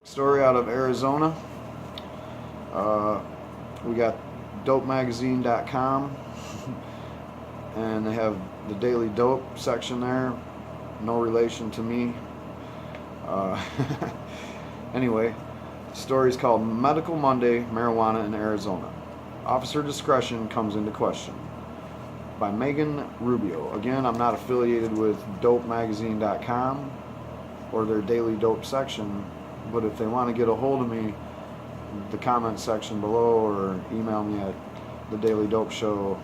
Story out of Arizona. Uh, we got dopemagazine.com, and they have the daily dope section there. No relation to me. Uh, anyway, the story is called Medical Monday Marijuana in Arizona. Officer discretion comes into question, by Megan Rubio. Again, I'm not affiliated with dopemagazine.com or their daily dope section, but if they want to get a hold of me, the comment section below, or email me at the Daily Dope Show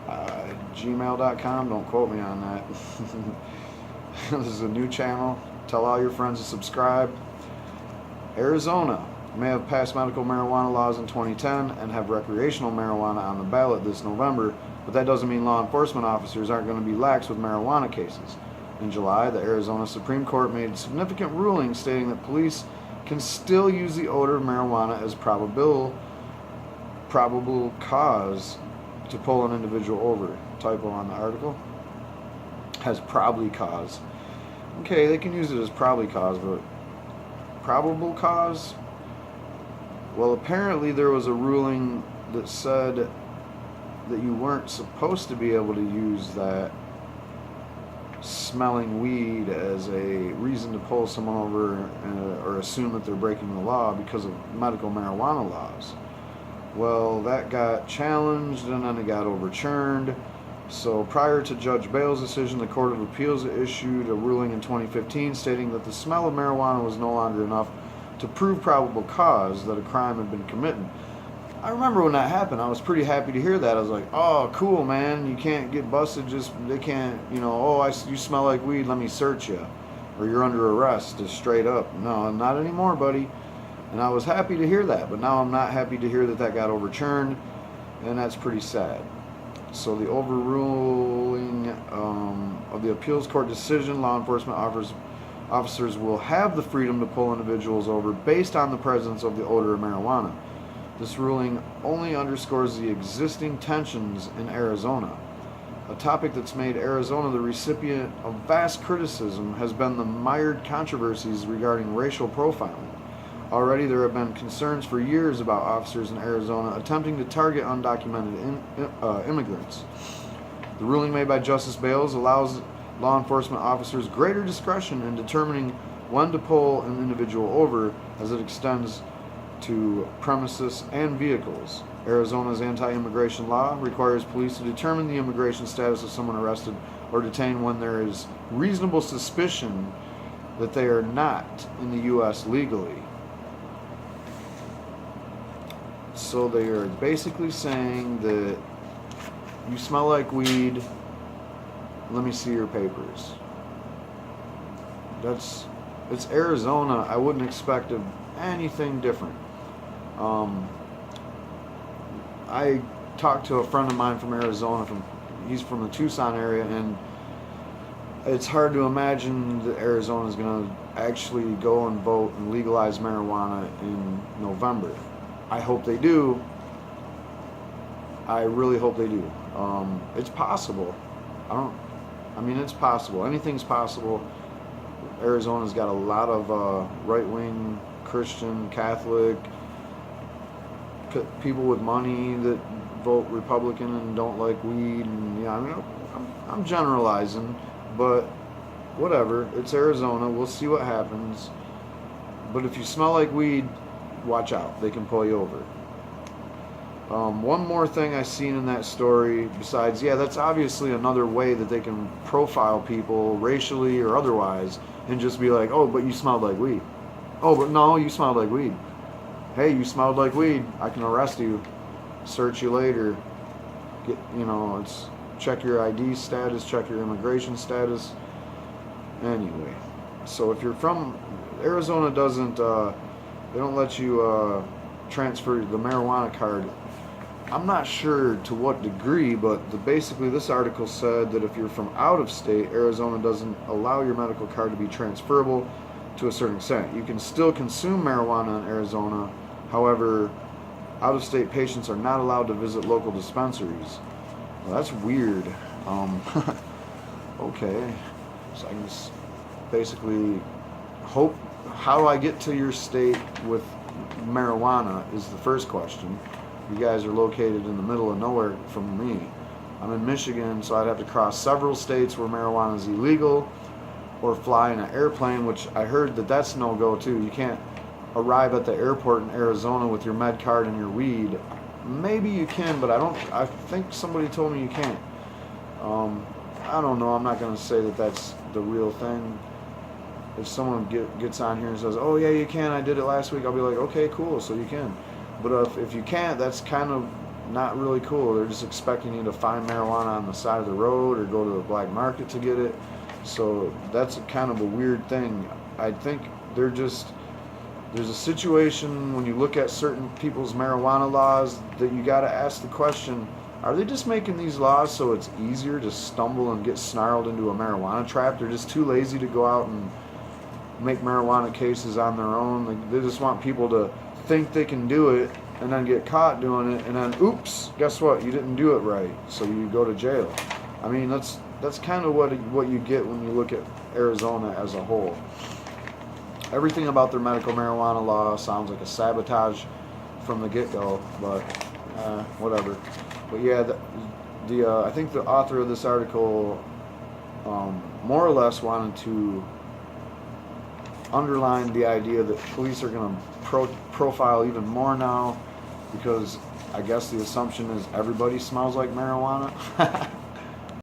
gmail.com. Don't quote me on that. This is a new channel. Tell all your friends to subscribe. Arizona may have passed medical marijuana laws in 2010 and have recreational marijuana on the ballot this November, but that doesn't mean law enforcement officers aren't going to be lax with marijuana cases. In July, the Arizona Supreme Court made a significant ruling stating that police can still use the odor of marijuana as probable cause to pull an individual over. Typo on the article. Has probably cause. Okay, they can use it as probably cause, but probable cause? Well, apparently there was a ruling that said that you weren't supposed to be able to use that smelling weed as a reason to pull someone over or assume that they're breaking the law because of medical marijuana laws. Well, that got challenged and then it got overturned. So prior to Judge Bale's decision, the Court of Appeals issued a ruling in 2015 stating that the smell of marijuana was no longer enough to prove probable cause that a crime had been committed. I remember when that happened, I was pretty happy to hear that. I was like, oh, cool, man. You can't get busted, they can't, you smell like weed, let me search you. Or you're under arrest, just straight up. No, not anymore, buddy. And I was happy to hear that, but now I'm not happy to hear that that got overturned, and that's pretty sad. So the overruling of the appeals court decision, law enforcement officers will have the freedom to pull individuals over based on the presence of the odor of marijuana. This ruling only underscores the existing tensions in Arizona. A topic that's made Arizona the recipient of vast criticism has been the mired controversies regarding racial profiling. Already there have been concerns for years about officers in Arizona attempting to target undocumented immigrants. The ruling made by Justice Bales allows law enforcement officers greater discretion in determining when to pull an individual over, as it extends to premises and vehicles. Arizona's anti-immigration law requires police to determine the immigration status of someone arrested or detained when there is reasonable suspicion that they are not in the U.S. legally. So they are basically saying that you smell like weed, let me see your papers. It's Arizona. I wouldn't expect anything different. I talked to a friend of mine from Arizona. He's from the Tucson area, and it's hard to imagine that Arizona is going to actually go and vote and legalize marijuana in November. I hope they do. I really hope they do. It's possible. It's possible. Anything's possible. Arizona's got a lot of right-wing Christian, Catholic, people with money that vote Republican and don't like weed. And I'm generalizing, but whatever. It's Arizona. We'll see what happens. But if you smell like weed, watch out. They can pull you over. One more thing I seen in that story, besides, that's obviously another way that they can profile people racially or otherwise, and just be like, oh, but you smelled like weed. Oh, but no, you smelled like weed. Hey, you smelled like weed. I can arrest you, search you later. It's check your ID status, check your immigration status. Anyway, so if you're from Arizona, they don't let you transfer the marijuana card. I'm not sure to what degree, but basically this article said that if you're from out of state, Arizona doesn't allow your medical card to be transferable to a certain extent. You can still consume marijuana in Arizona. However, out-of-state patients are not allowed to visit local dispensaries. Well, that's weird. Okay. So I can just basically hope how do I get to your state with marijuana is the first question. You guys are located in the middle of nowhere from me. I'm in Michigan, so I'd have to cross several states where marijuana is illegal, or fly in an airplane, which I heard that that's no go too. You can't arrive at the airport in Arizona with your med card and your weed. Maybe you can, but I think somebody told me you can't. I don't know. I'm not going to say that that's the real thing. If someone gets on here and says, "Oh yeah, you can. I did it last week," I'll be like, "Okay, cool. So you can." But if you can't, that's kind of not really cool. They're just expecting you to find marijuana on the side of the road or go to the black market to get it. So that's kind of a weird thing. I think there's a situation when you look at certain people's marijuana laws that you got to ask the question, are they just making these laws so it's easier to stumble and get snarled into a marijuana trap? They're just too lazy to go out and make marijuana cases on their own. Like, they just want people to think they can do it and then get caught doing it, and then oops, guess what? You didn't do it right, so you go to jail. I mean, that's kind of what you get when you look at Arizona as a whole. Everything about their medical marijuana law sounds like a sabotage from the get-go, but whatever. But yeah, I think the author of this article more or less wanted to underline the idea that police are going to profile even more now, because I guess the assumption is everybody smells like marijuana.